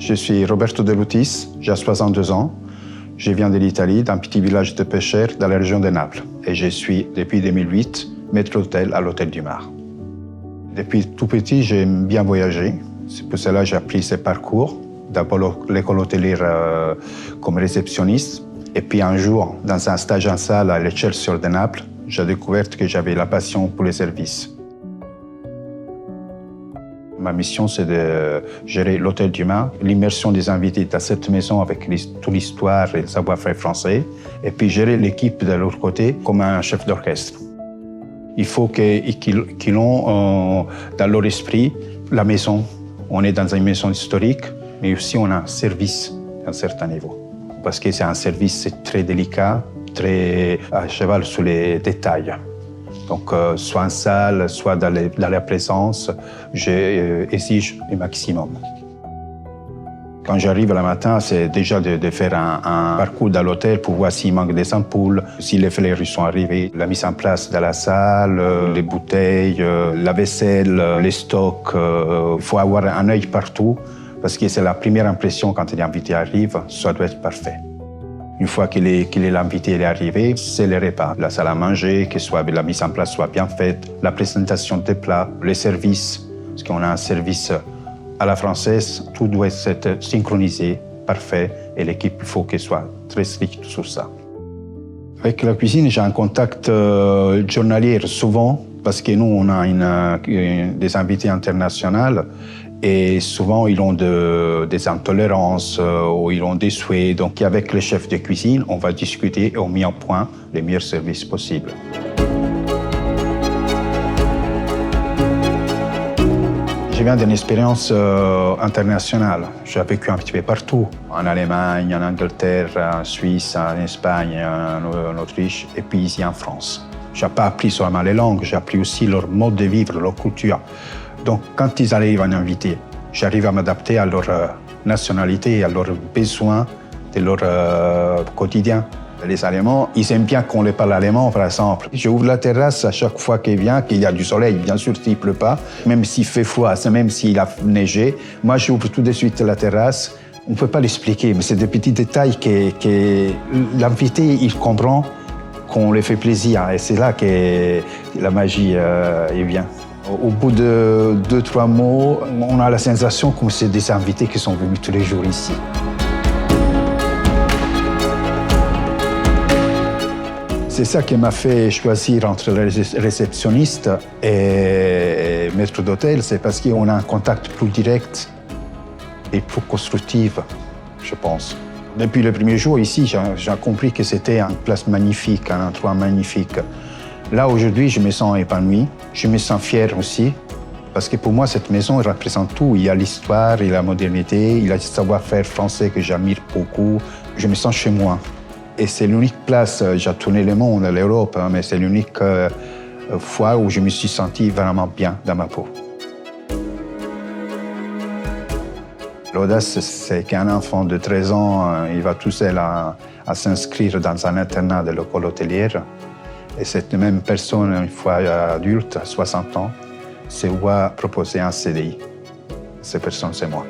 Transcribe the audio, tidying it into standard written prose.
Je suis Roberto De Lutis, j'ai 62 ans. Je viens de l'Italie, d'un petit village de pêcheurs dans la région de Naples. Et je suis, depuis 2008, maître d'hôtel à l'Hôtel du Mar. Depuis tout petit, j'aime bien voyager. C'est pour cela que j'ai appris ce parcours. D'abord l'école hôtelière comme réceptionniste. Et puis un jour, dans un stage en salle à l'Excelsior de Naples, j'ai découvert que j'avais la passion pour les services. Ma mission, c'est de gérer l'Hôtel du Mar, l'immersion des invités dans cette maison avec toute l'histoire et le savoir-faire français, et puis gérer l'équipe de l'autre côté comme un chef d'orchestre. Il faut qu'ils ont dans leur esprit la maison. On est dans une maison historique, mais aussi on a un service à un certain niveau. Parce que c'est un service très délicat, très à cheval sur les détails. Donc, soit en salle, soit dans la présence, j'exige le maximum. Quand j'arrive le matin, c'est déjà de faire un parcours dans l'hôtel pour voir s'il manque des ampoules, si les fleurs sont arrivés, la mise en place de la salle, les bouteilles, la vaisselle, les stocks. Il faut avoir un œil partout parce que c'est la première impression quand l'invité arrive, ça doit être parfait. Une fois que l'invité est arrivé, c'est le repas. La salle à manger, que la mise en place soit bien faite, la présentation des plats, les services, parce qu'on a un service à la française, tout doit être synchronisé, parfait, et l'équipe, il faut qu'elle soit très stricte sur ça. Avec la cuisine, j'ai un contact journalier souvent, parce que nous, on a des invités internationaux, et souvent, ils ont des intolérances ou ils ont des souhaits. Donc, avec le chef de cuisine, on va discuter et on met en point les meilleurs services possibles. Je viens d'une expérience internationale. J'ai vécu un petit peu partout, en Allemagne, en Angleterre, en Suisse, en Espagne, en Autriche, et puis ici en France. Je n'ai pas appris seulement les langues, j'ai appris aussi leur mode de vivre, leur culture. Donc, quand ils arrivent en invité, j'arrive à m'adapter à leur nationalité, à leurs besoins, de leur quotidien. Les Allemands, ils aiment bien qu'on les parle allemand, par exemple. J'ouvre la terrasse à chaque fois qu'il vient, qu'il y a du soleil, bien sûr, s'il ne pleut pas, même s'il fait froid, même s'il a neigé. Moi, j'ouvre tout de suite la terrasse. On ne peut pas l'expliquer, mais c'est des petits détails que l'invité, il comprend qu'on lui fait plaisir. Et c'est là que la magie vient. Au bout de 2-3 mots, on a la sensation que c'est des invités qui sont venus tous les jours ici. C'est ça qui m'a fait choisir entre le réceptionniste et maître d'hôtel, c'est parce qu'on a un contact plus direct et plus constructif, je pense. Depuis le premier jour ici, j'ai compris que c'était une place magnifique, un endroit magnifique. Là, aujourd'hui, je me sens épanoui, je me sens fier aussi, parce que pour moi, cette maison représente tout. Il y a l'histoire, il y a la modernité, il y a le savoir-faire français que j'admire beaucoup. Je me sens chez moi. Et c'est l'unique place, j'ai tourné le monde, l'Europe, mais c'est l'unique fois où je me suis senti vraiment bien dans ma peau. L'audace, c'est qu'un enfant de 13 ans, il va tout seul à s'inscrire dans un internat de l'école hôtelière. Et cette même personne, une fois adulte, à 60 ans, se voit proposer un CDI. Cette personne, c'est moi.